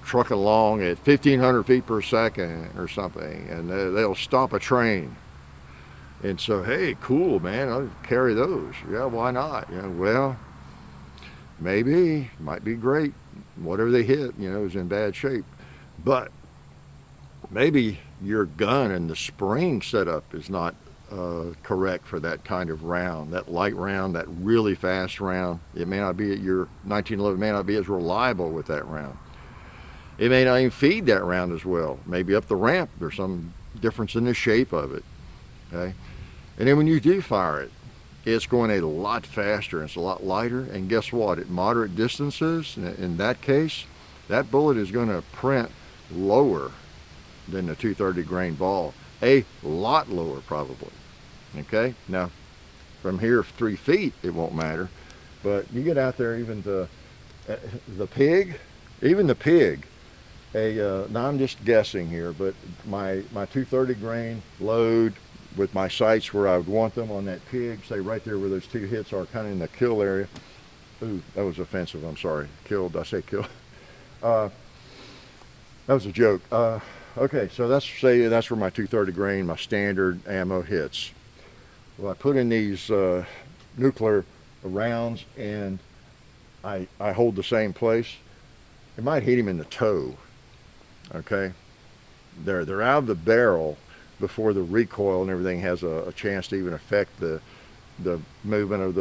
trucking along at 1,500 feet per second or something, and they'll stop a train. And so, hey, cool, man, I'll carry those. Yeah, why not? Well, maybe, might be great. Whatever they hit, is in bad shape. But maybe your gun and the spring setup is not correct for that kind of round, that light round, that really fast round. It may not be your 1911 may not be as reliable with that round. It may not even feed that round as well. Maybe up the ramp, there's some difference in the shape of it. Okay, and then when you do fire it, it's going a lot faster and it's a lot lighter. And guess what? At moderate distances, in that case, that bullet is going to print lower than the 230 grain ball, a lot lower probably. Okay, now from here 3 feet it won't matter, but you get out there, even the pig, now I'm just guessing here, but my 230 grain load with my sights where I would want them on that pig, say right there where those two hits are, kind of in the kill area, Ooh, that was offensive. I'm sorry. Killed. I say killed. Uh, that was a joke. Okay, so that's where my 230 grain, my standard ammo hits. Well, I put in these nuclear rounds, and I hold the same place. It might hit him in the toe. Okay, they're out of the barrel before the recoil and everything has a chance to even affect the movement of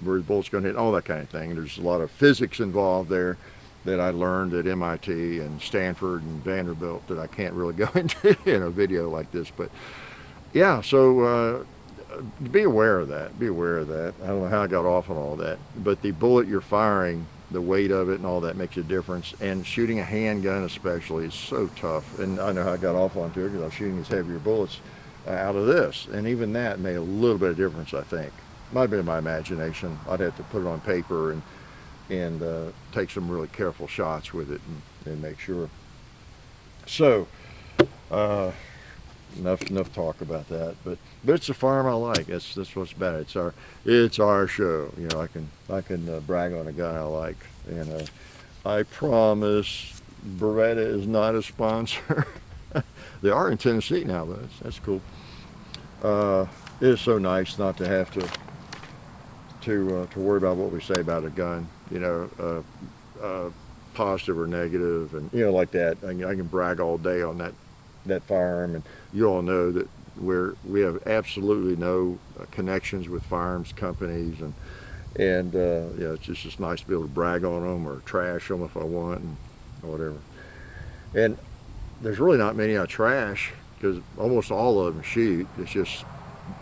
where the bullet's going to hit, all that kind of thing. There's a lot of physics involved there that I learned at MIT and Stanford and Vanderbilt that I can't really go into in a video like this. But yeah, so be aware of that. Be aware of that. I don't know how I got off on all that, but the bullet you're firing, the weight of it and all that makes a difference. And shooting a handgun especially is so tough. And I know how I got off onto it because I was shooting these heavier bullets out of this, and even that made a little bit of difference. I think might have been my imagination. I'd have to put it on paper and take some really careful shots with it and make sure. So enough talk about that, but it's a firearm I like. That's what's about it. It's our show. You know, I can brag on a gun I like, and I promise Beretta is not a sponsor. They are in Tennessee now, though. That's cool. It is so nice not to have to worry about what we say about a gun, you know, positive or negative, and you know, like that. I can brag all day on that firearm, and you all know that we have absolutely no connections with firearms companies, and you know, it's just nice to be able to brag on them or trash them if I want, and whatever. And there's really not many I trash because almost all of them shoot. It's just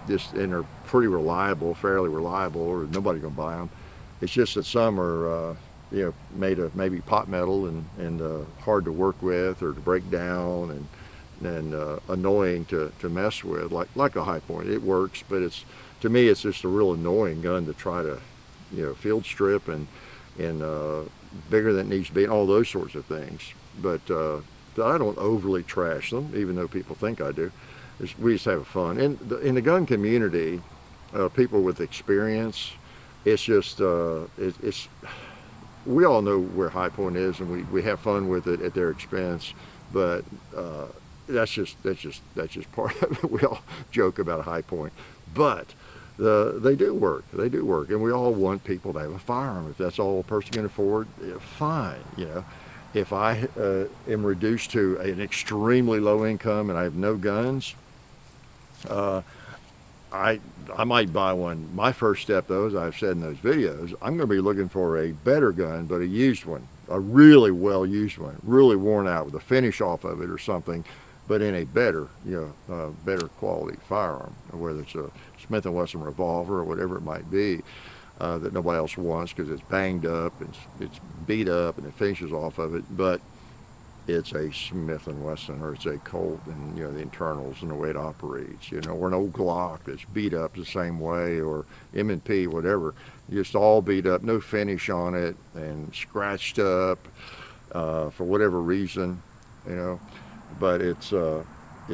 and they're pretty reliable, fairly reliable, or nobody's gonna buy them. It's just that some are, you know, made of maybe pot metal and hard to work with or to break down and annoying to mess with, like a high point. It works, but to me it's just a real annoying gun to try to, you know, field strip and bigger than it needs to be, and all those sorts of things. But I don't overly trash them, even though people think I do. We just have fun. In the gun community, people with experience, it's just we all know where high point is, and we have fun with it at their expense. But that's just part of it. We all joke about a high point, but they do work. They do work, and we all want people to have a firearm. If that's all a person can afford, fine. You know, if I am reduced to an extremely low income and I have no guns, I might buy one. My first step, though, as I've said in those videos, I'm going to be looking for a better gun, but a used one, a really well used one, really worn out with a finish off of it or something, but in a better, you know, better quality firearm, whether it's a Smith & Wesson revolver or whatever it might be, that nobody else wants because it's banged up, it's beat up, and it finishes off of it, but it's a Smith & Wesson, or it's a Colt, and you know, the internals and the way it operates, you know, or an old Glock that's beat up the same way, or M&P, whatever, just all beat up, no finish on it, and scratched up for whatever reason, you know. But it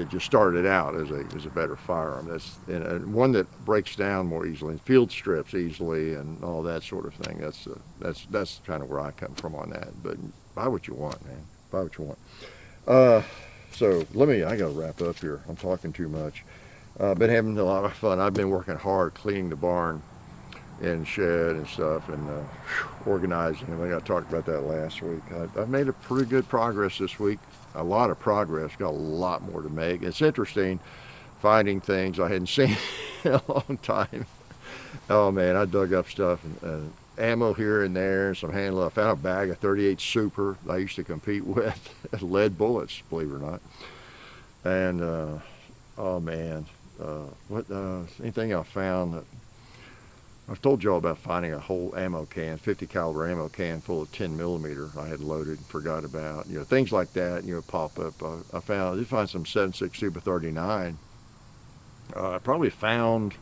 just started out as a better firearm. That's and one that breaks down more easily, and field strips easily, and all that sort of thing. That's kind of where I come from on that. But buy what you want, man. Buy what you want. So I gotta wrap up here. I'm talking too much. Been having a lot of fun. I've been working hard cleaning the barn and shed and stuff, and organizing. I think I talked about that last week. I've made a pretty good progress this week. A lot of progress. Got a lot more to make. It's interesting finding things I hadn't seen in a long time. Oh man, I dug up stuff and ammo here and there, some handle. I found a bag of 38 Super I used to compete with, lead bullets, believe it or not. And oh man, anything I found that I've told y'all about finding a whole ammo can, 50 caliber ammo can full of 10 millimeter I had loaded and forgot about. You know, things like that, you know, pop up. I did find some 7.6 Super 39. I probably found,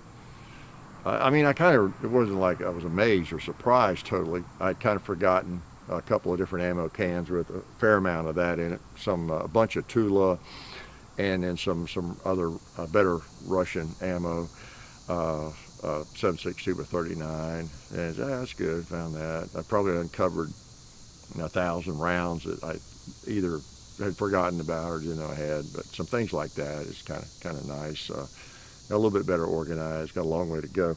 I mean, it wasn't like I was amazed or surprised totally. I'd kind of forgotten a couple of different ammo cans with a fair amount of that in it. A bunch of Tula, and then some other better Russian ammo. 7.62 by 39, and that's good. Found that. I probably uncovered 1,000 rounds that I either had forgotten about or didn't know I had. But some things like that is kind of nice. Got a little bit better organized. Got a long way to go.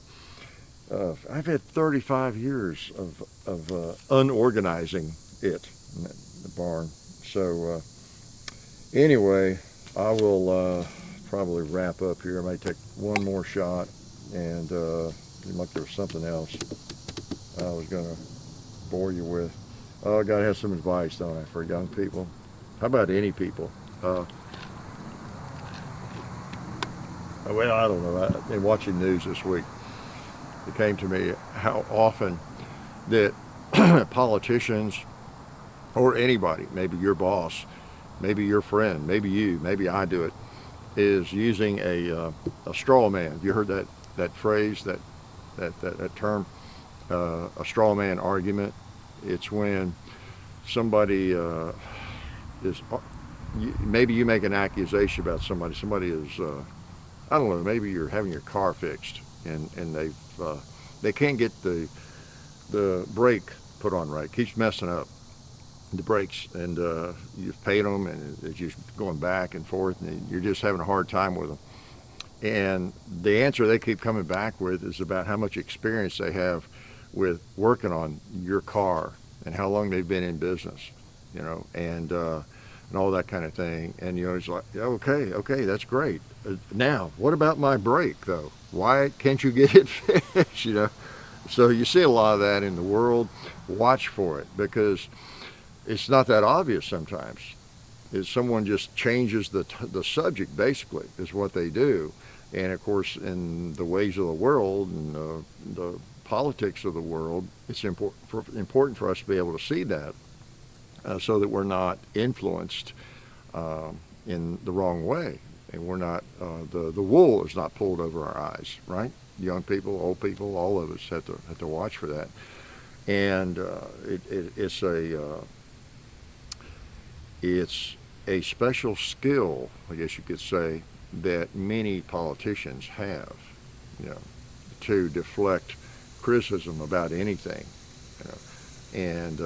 I've had 35 years of unorganizing it, the barn. So anyway, I will probably wrap up here. I might take one more shot, and seemed like there was something else I was going to bore you with. Oh, I got to have some advice, don't I, for young people? How about any people? Well, I don't know. I've been watching news this week. It came to me how often that politicians or anybody, maybe your boss, maybe your friend, maybe you, maybe I do it, is using a straw man. Have you heard that phrase, that term, a straw man argument? It's when somebody is, maybe you make an accusation about somebody. Somebody is, I don't know, maybe you're having your car fixed and they can't get the brake put on right. It keeps messing up, the brakes, and you've paid them and it's just going back and forth, and you're just having a hard time with them. And the answer they keep coming back with is about how much experience they have with working on your car and how long they've been in business, and all that kind of thing. And it's like, okay, that's great. Now, what about my brake though? Why can't you get it fixed? So you see a lot of that in the world. Watch for it, because it's not that obvious sometimes. Is someone just changes the subject, basically, is what they do. And of course, in the ways of the world and the politics of the world, it's important for us to be able to see that, so that we're not influenced in the wrong way, and we're not the wool is not pulled over our eyes, right? Young people, old people, all of us have to watch for that. And it's a special skill, I guess you could say, that many politicians have, to deflect criticism about anything, and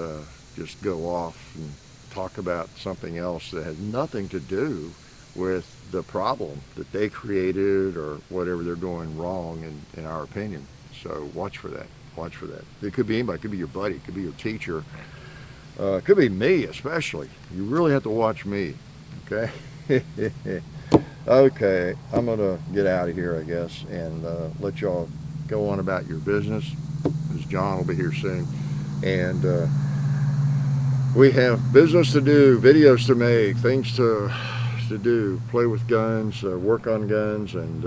just go off and talk about something else that has nothing to do with the problem that they created or whatever they're doing wrong, in our opinion. So watch for that. Watch for that. It could be anybody. It could be your buddy. It could be your teacher. It could be me, especially. You really have to watch me. Okay. Okay. I'm gonna get out of here, I guess, and let y'all go on about your business, because John will be here soon, and we have business to do, videos to make, things to do, play with guns, work on guns, and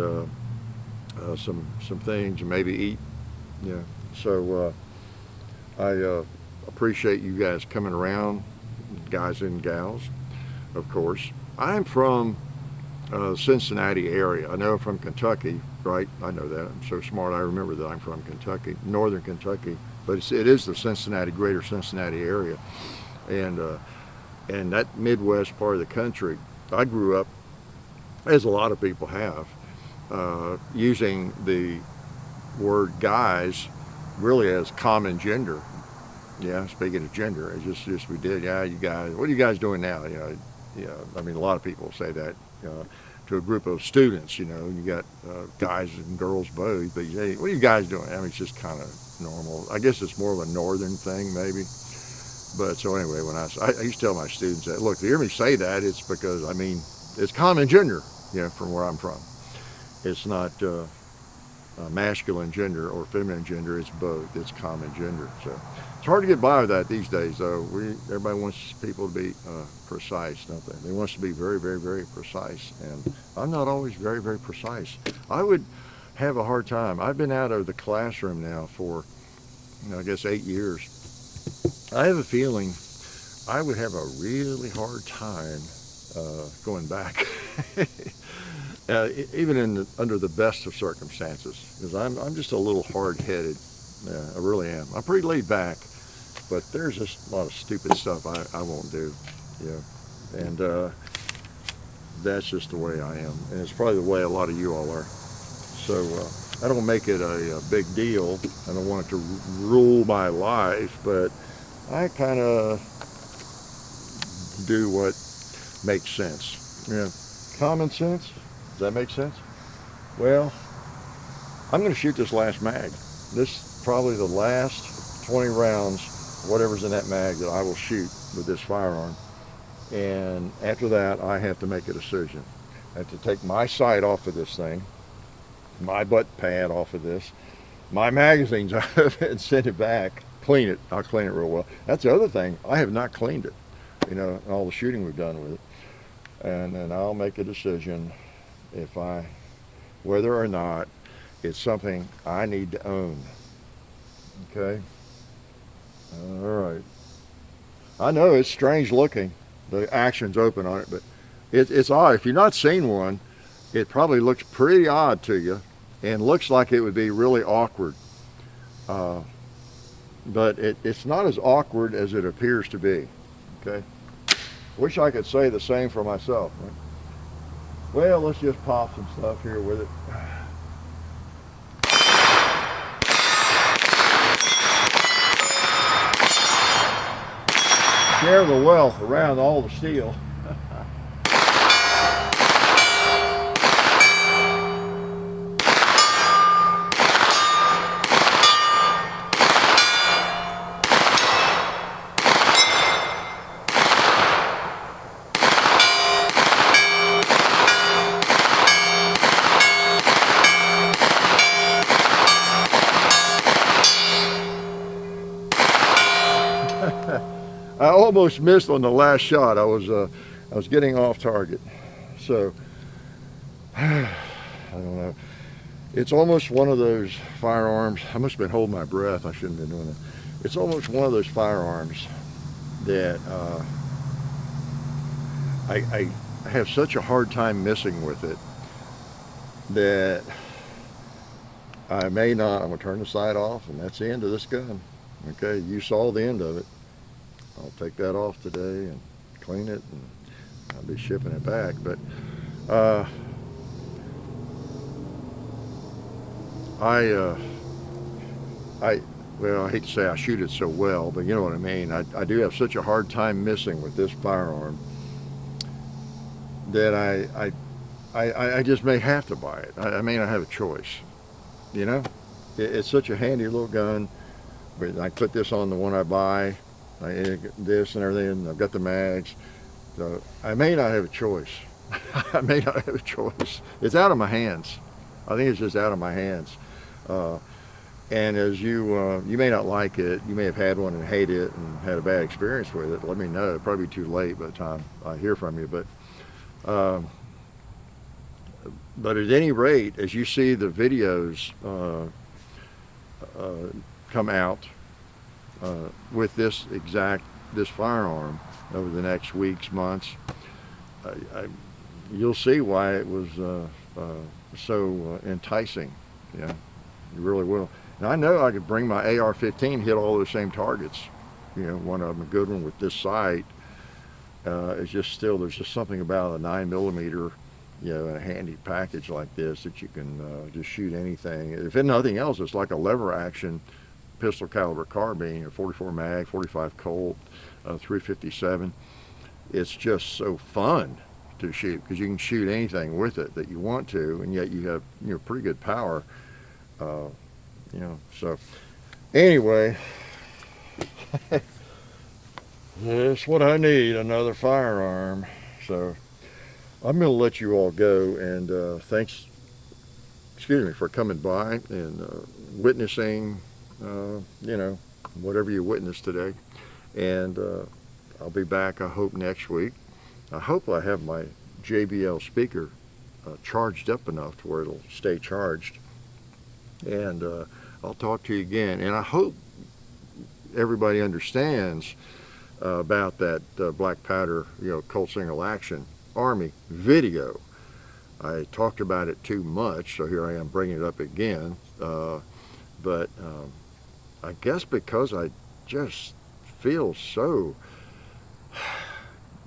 some things, and maybe eat. So I appreciate you guys coming around, guys and gals, of course. I'm from Cincinnati area. I know I'm from Kentucky, right? I know that. I'm so smart. I remember that I'm from Kentucky, northern Kentucky, but it is the Cincinnati, greater Cincinnati area, and that Midwest part of the country. I grew up, as a lot of people have, using the word guys really as common gender. Yeah, speaking of gender, it's just we did. Yeah, you guys, what are you guys doing now? I mean, a lot of people say that to a group of students. You got guys and girls both. But hey, what are you guys doing? I mean, it's just kind of normal. I guess it's more of a northern thing, maybe. But so anyway, when I used to tell my students that, look, to hear me say that, it's because, I mean, it's common gender, from where I'm from. It's not masculine gender or feminine gender. It's both. It's common gender. So it's hard to get by with that these days, though. Everybody wants people to be precise, don't they? They want us to be very, very, very precise, and I'm not always very, very precise. I would have a hard time. I've been out of the classroom now for, I guess, 8 years. I have a feeling I would have a really hard time going back, even under the best of circumstances, because I'm just a little hard-headed. I really am. I'm pretty laid back, but there's just a lot of stupid stuff I won't do. And that's just the way I am, and it's probably the way a lot of you all are. So I don't make it a big deal. I don't want it to rule my life, but I kind of do what makes sense. Yeah, common sense. Does that make sense? Well, I'm going to shoot this last mag. This probably the last 20 rounds, whatever's in that mag, that I will shoot with this firearm. And after that, I have to make a decision. I have to take my sight off of this thing, my butt pad off of this, my magazines out of it, and send it back. Clean it. I'll clean it real well. That's the other thing. I have not cleaned it. You know, all the shooting we've done with it. And then I'll make a decision whether or not it's something I need to own. Okay? All right. I know it's strange looking. The action's open on it, but it's odd. If you've not seen one, it probably looks pretty odd to you and looks like it would be really awkward. But it's not as awkward as it appears to be. Okay? Wish I could say the same for myself. Right? Well, let's just pop some stuff here with it. Share the wealth around all the steel. I almost missed on the last shot. I was getting off target. So I don't know. It's almost one of those firearms. I must have been holding my breath. I shouldn't have been doing it. It's almost one of those firearms that I have such a hard time missing with it that I may not. I'm gonna turn the sight off, and that's the end of this gun. Okay, you saw the end of it. I'll take that off today and clean it, and I'll be shipping it back. But well, I hate to say I shoot it so well, but you know what I mean. I do have such a hard time missing with this firearm that I just may have to buy it. I may not have a choice. You know, it's such a handy little gun. But I put this on the one I buy. This and everything, and I've got the mags. So I may not have a choice. I may not have a choice. It's out of my hands. I think it's just out of my hands. And as you may not like it, you may have had one and hate it and had a bad experience with it. Let me know. It'll probably be too late by the time I hear from you. But at any rate, as you see the videos come out with this firearm over the next weeks, months, you'll see why it was so enticing. Yeah, you really will. And I know I could bring my AR-15, hit all those same targets. You know, one of them a good one with this sight. It's just still, there's just something about a 9mm, you know, in a handy package like this that you can just shoot anything. If nothing else, it's like a lever action pistol caliber carbine, a 44 mag, 45 Colt, 357. It's just so fun to shoot because you can shoot anything with it that you want to, and yet you have, you know, pretty good power. You know, so anyway, that's what I need, another firearm. So I'm going to let you all go, and thanks, excuse me, for coming by and witnessing, you know, whatever you witnessed today. And I'll be back, I hope, next week. I hope I have my JBL speaker charged up enough to where it'll stay charged. And I'll talk to you again. And I hope everybody understands about that black powder, you know, Colt single action Army video. I talked about it too much, so here I am bringing it up again. But I guess because I just feel so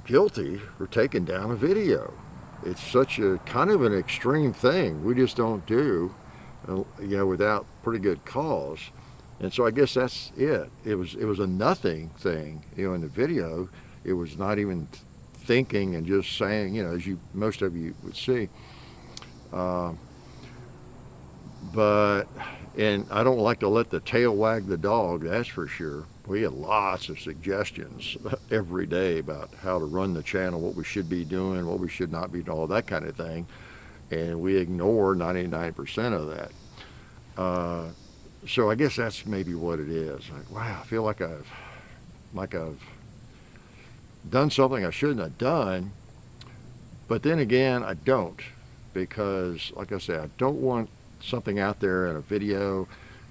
guilty for taking down a video. It's such a kind of an extreme thing we just don't do. without pretty good cause. And so I guess that's it. It was a nothing thing, in the video. It was not even thinking and just saying, as most of you would see. And I don't like to let the tail wag the dog, that's for sure. We get lots of suggestions every day about how to run the channel, what we should be doing, what we should not be doing, all that kind of thing. And we ignore 99% of that. So I guess that's maybe what it is. Like, wow, I feel like I've done something I shouldn't have done. But then again, I don't, because like I said, I don't want something out there in a video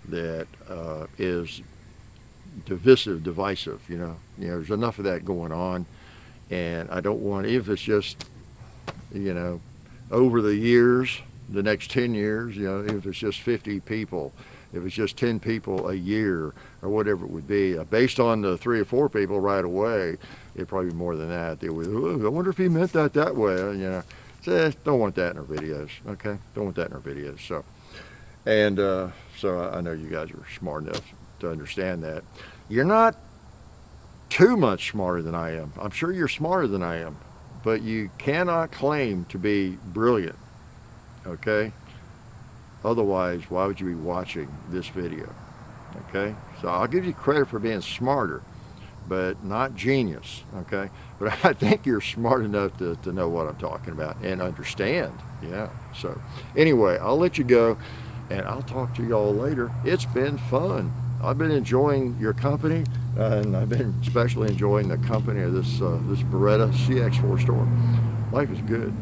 that is divisive. There's enough of that going on, and I don't want, if it's just, over the years, the next 10 years, if it's just 50 people, if it's just 10 people a year, or whatever it would be, based on the 3 or 4 people right away, it'd probably be more than that. They would, I wonder if he meant that way, So don't want that in our videos, okay? Don't want that in our videos. So, and so I know you guys are smart enough to understand that. You're not too much smarter than I am. I'm sure you're smarter than I am, but you cannot claim to be brilliant, okay? Otherwise, why would you be watching this video, okay? So I'll give you credit for being smarter, but not genius, okay? But I think you're smart enough to know what I'm talking about and understand, yeah. So anyway, I'll let you go, and I'll talk to y'all later. It's been fun. I've been enjoying your company, and I've been especially enjoying the company of this Beretta CX4-Storm. Life is good.